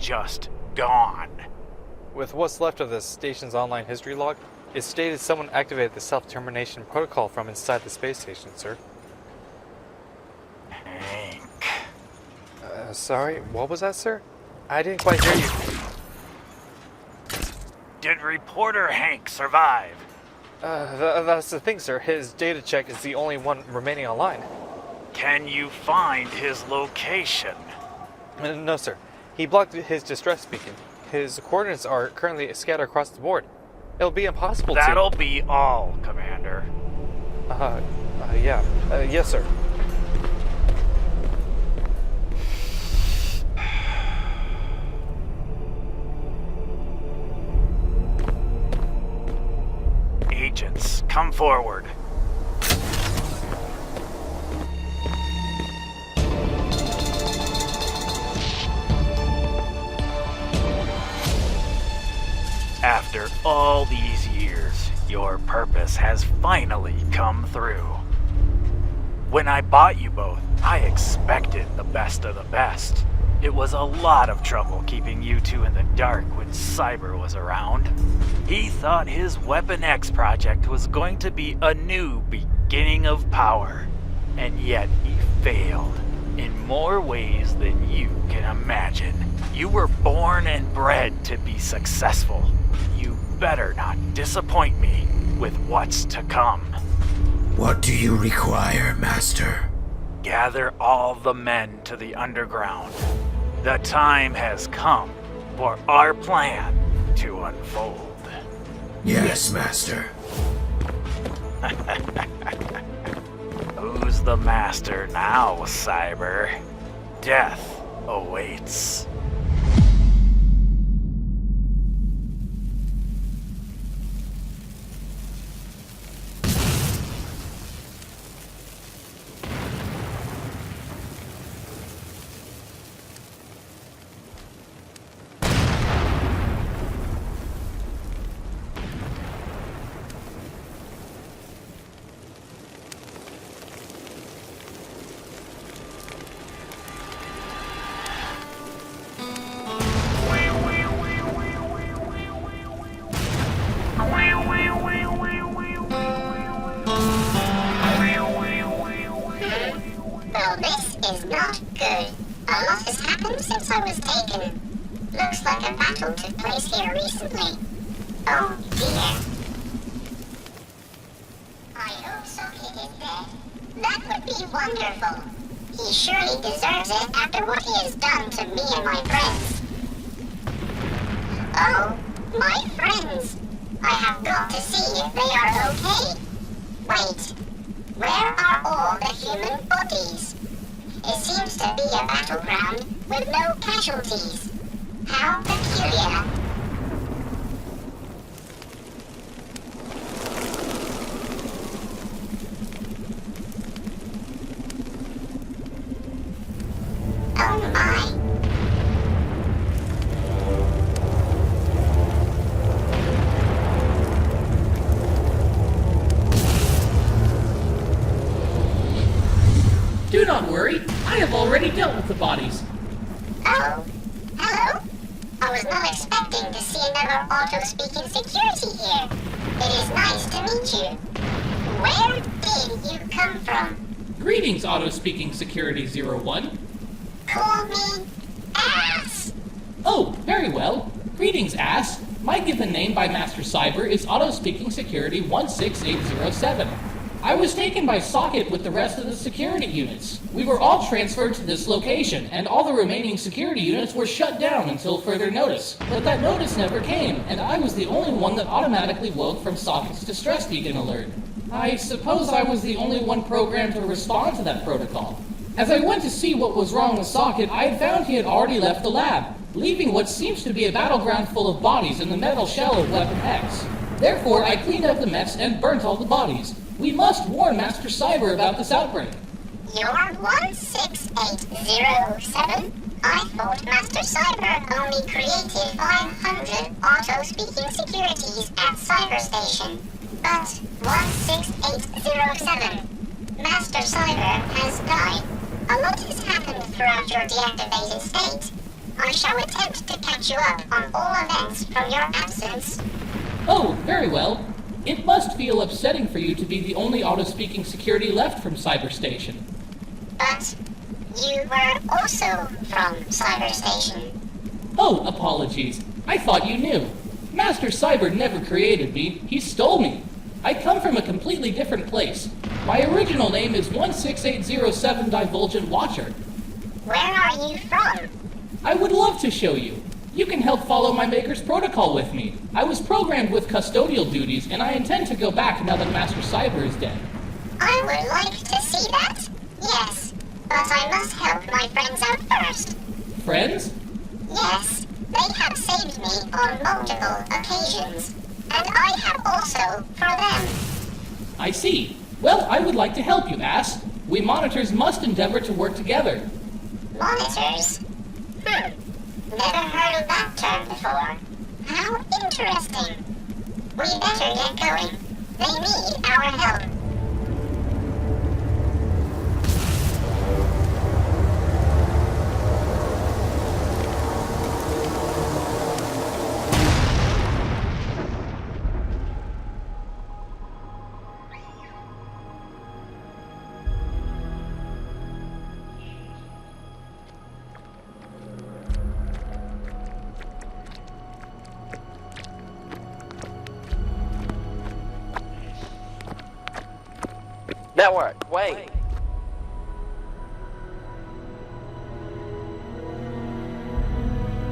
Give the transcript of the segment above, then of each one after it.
just gone. With what's left of the station's online history log, it stated someone activated the self-termination protocol from inside the space station, sir. Hank. Sorry, what was that, sir? I didn't quite hear you. Did reporter Hank survive? That's the thing, sir. His data check is the only one remaining online. Can you find his location? No, sir. He blocked his distress beacon. His coordinates are currently scattered across the board. It'll be impossible to... That'll be all, Commander. Yeah. Yes, sir. Agents, come forward. After all these years, your purpose has finally come through. When I bought you both, I expected the best of the best. It was a lot of trouble keeping you two in the dark when Cyber was around. He thought his Weapon X project was going to be a new beginning of power, and yet he failed in more ways than you can imagine. You were born and bred to be successful. You better not disappoint me with what's to come. What do you require, Master? Gather all the men to the underground. The time has come for our plan to unfold. Yes, Master. Who's the master now, Cyber? Death awaits. Is not good. A lot has happened since I was taken. Looks like a battle took place here recently. Oh dear. I hope Socket is dead. That would be wonderful. He surely deserves it after what he has done to me and my friends. Oh, my friends. I have got to see if they are okay. Wait, where are all the human bodies? It seems to be a battleground with no casualties. How peculiar. Oh my. Do not worry, I have already dealt with the bodies. Oh, hello? I was not expecting to see another auto-speaking security here. It is nice to meet you. Where did you come from? Greetings, Auto-Speaking Security 01. Call me Ass. Oh, very well. Greetings, Ass. My given name by Master Cyber is Auto-Speaking Security 16807. I was taken by Socket with the rest of the security units. We were all transferred to this location, and all the remaining security units were shut down until further notice. But that notice never came, and I was the only one that automatically woke from Socket's distress beacon alert. I suppose I was the only one programmed to respond to that protocol. As I went to see what was wrong with Socket, I had found he had already left the lab, leaving what seems to be a battleground full of bodies in the metal shell of Weapon X. Therefore, I cleaned up the mess and burnt all the bodies. We must warn Master Cyber about this outbreak. You're 16807? I thought Master Cyber only created 500 auto-speaking securities at Cyber Station. But 16807. Master Cyber has died. A lot has happened throughout your deactivated state. I shall attempt to catch you up on all events from your absence. Oh, very well. It must feel upsetting for you to be the only auto-speaking security left from Cyberstation. But you were also from Cyberstation. Oh, apologies. I thought you knew. Master Cyber never created me. He stole me. I come from a completely different place. My original name is 16807 Divulgent Watcher. Where are you from? I would love to show you. You can help follow my maker's protocol with me. I was programmed with custodial duties, and I intend to go back now that Master Cyber is dead. I would like to see that. Yes, but I must help my friends out first. Friends? Yes, they have saved me on multiple occasions, and I have also for them. I see. Well, I would like to help you, ass. We monitors must endeavor to work together. Monitors? Never heard of that term before. How interesting. We better get going. They need our help. Network, wait!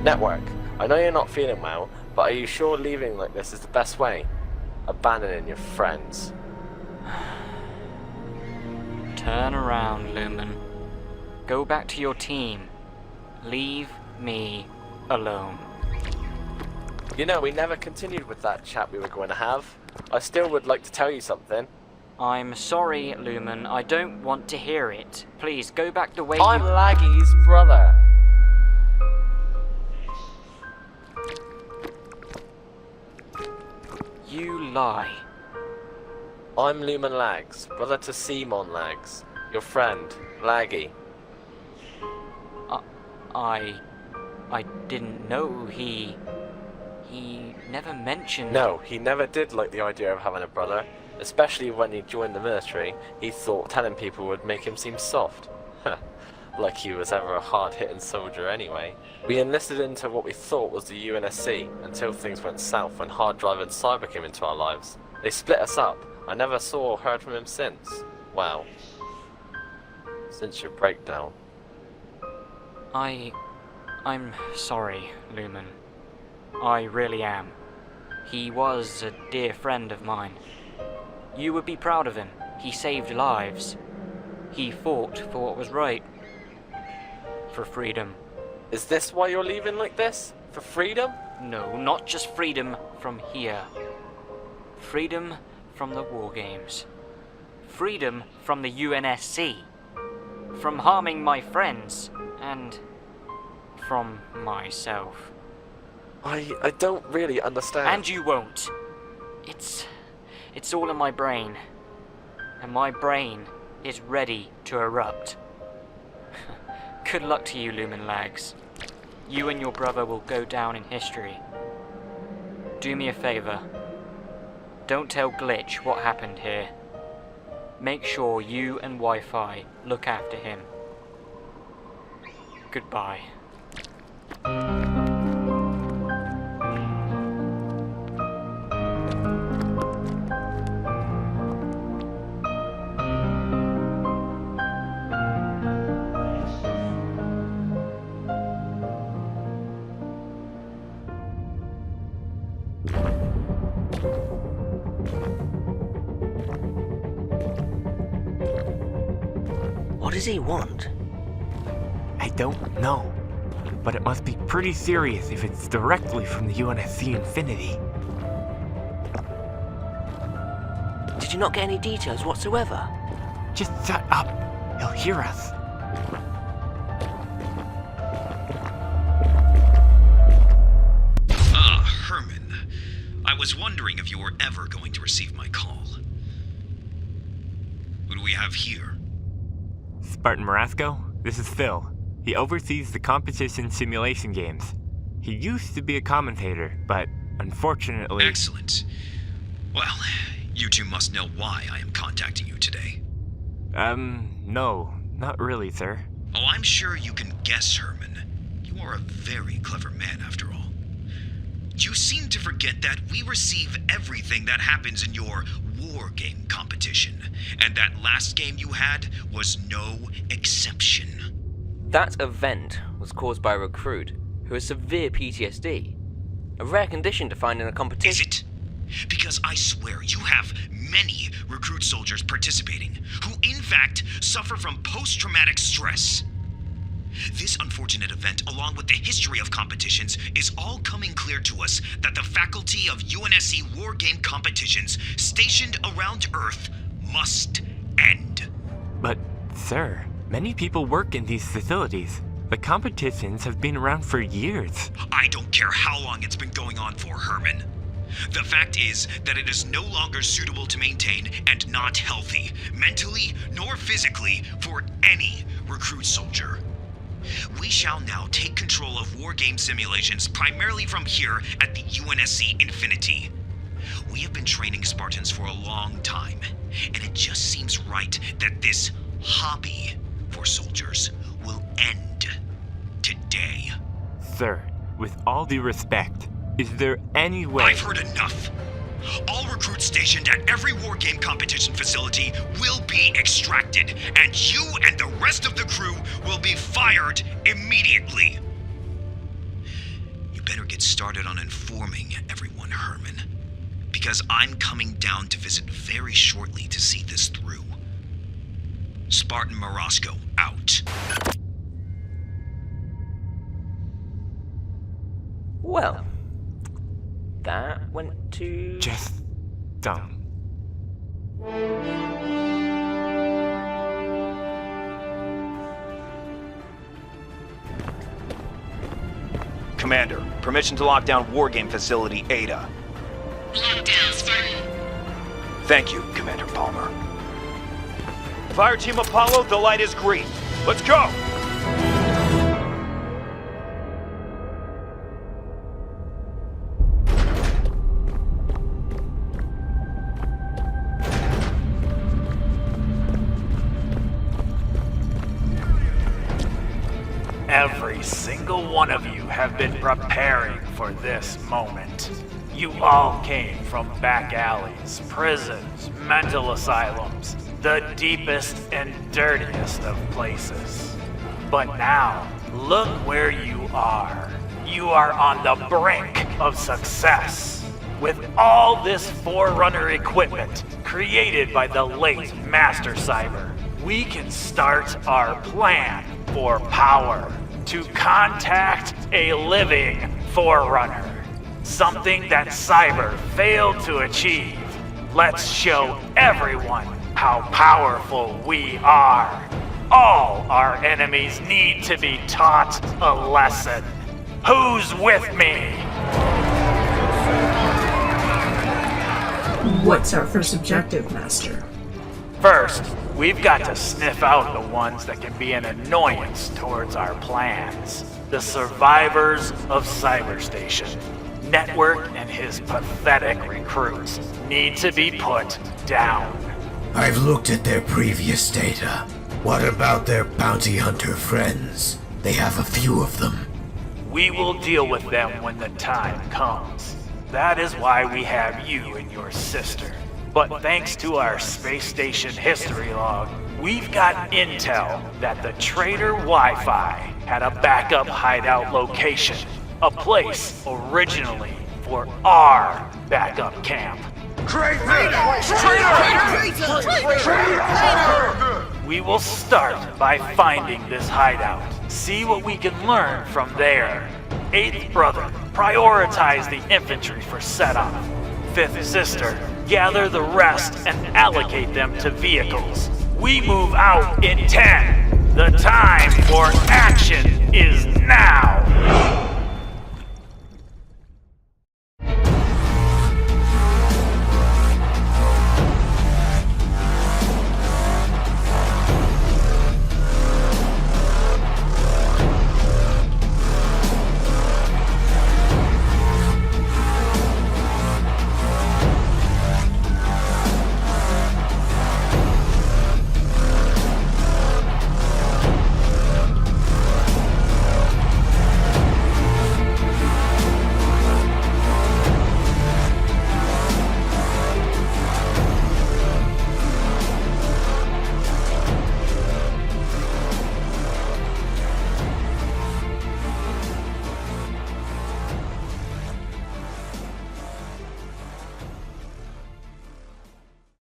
Network, I know you're not feeling well, but are you sure leaving like this is the best way? Abandoning your friends. Turn around, Lumen. Go back to your team. Leave me alone. You know, we never continued with that chat we were going to have. I still would like to tell you something. I'm sorry, Lumen. I don't want to hear it. Please, go back the way I'm you... Laggy's brother. You lie. I'm Lumen Lags, brother to Simon Lags. Your friend, Laggy. I didn't know he never mentioned... No, he never did like the idea of having a brother. Especially when he joined the military, he thought telling people would make him seem soft. Like he was ever a hard-hitting soldier anyway. We enlisted into what we thought was the UNSC, until things went south when hard-driving cyber came into our lives. They split us up. I never saw or heard from him since. Well, since your breakdown. I'm sorry, Lumen. I really am. He was a dear friend of mine. You would be proud of him. He saved lives. He fought for what was right. For freedom. Is this why you're leaving like this? For freedom? No, not just freedom from here. Freedom from the war games. Freedom from the UNSC. From harming my friends. And from myself. I don't really understand. And you won't. It's all in my brain. And my brain is ready to erupt. Good luck to you, Lumen Lags. You and your brother will go down in history. Do me a favor. Don't tell Glitch what happened here. Make sure you and Wi-Fi look after him. Goodbye. What does he want? I don't know, but it must be pretty serious if it's directly from the UNSC Infinity. Did you not get any details whatsoever? Just shut up. He'll hear us. Ah, Herman. I was wondering if you were ever going to receive my call. Who do we have here? Spartan Marasco, this is Phil. He oversees the competition simulation games. He used to be a commentator, but unfortunately... Excellent. Well, you two must know why I am contacting you today. No, not really, sir. Oh, I'm sure you can guess, Herman. You are a very clever man, after all. You seem to forget that we receive everything that happens in your war game competition, and that last game you had was no exception. That event was caused by a recruit who has severe PTSD. A rare condition to find in a competition. Is it? Because I swear you have many recruit soldiers participating who in fact suffer from post-traumatic stress. This unfortunate event, along with the history of competitions, is all coming clear to us that the faculty of UNSC war game competitions stationed around Earth must end. But, sir, many people work in these facilities. The competitions have been around for years. I don't care how long it's been going on for, Herman. The fact is that it is no longer suitable to maintain and not healthy, mentally nor physically, for any recruit soldier. We shall now take control of war game simulations primarily from here at the UNSC Infinity. We have been training Spartans for a long time, and it just seems right that this hobby for soldiers will end today. Sir, with all due respect, is there any way... I've heard enough. All recruits stationed at every war game competition facility will be extracted, and you and the rest of the crew will be fired immediately. You better get started on informing everyone, Herman, because I'm coming down to visit very shortly to see this through. Spartan Morosco out. Well, that went to... Just dumb. Commander, permission to lock down Wargame Facility Ada. Lockdown, Spartan. Thank you, Commander Palmer. Fire Team Apollo, the light is green. Let's go! Every single one of you have been preparing for this moment. You all came from back alleys, prisons, mental asylums, the deepest and dirtiest of places. But now, look where you are. You are on the brink of success. With all this Forerunner equipment created by the late Master Cyber, we can start our plan for power to contact a living Forerunner. Something that Cyber failed to achieve. Let's show everyone how powerful we are. All our enemies need to be taught a lesson. Who's with me? What's our first objective, Master? First, we've got to sniff out the ones that can be an annoyance towards our plans. The survivors of Cyberstation. Network and his pathetic recruits need to be put down. I've looked at their previous data. What about their bounty hunter friends? They have a few of them. We will deal with them when the time comes. That is why we have you and your sister. But thanks to our space station history log, we've got intel that the traitor Wi-Fi had a backup hideout location, a place originally for our backup camp. We will start by finding this hideout, see what we can learn from there. 8th Brother, prioritize the infantry for setup. 5th Sister, gather the rest and allocate them to vehicles. We move out in 10. The time for action is now!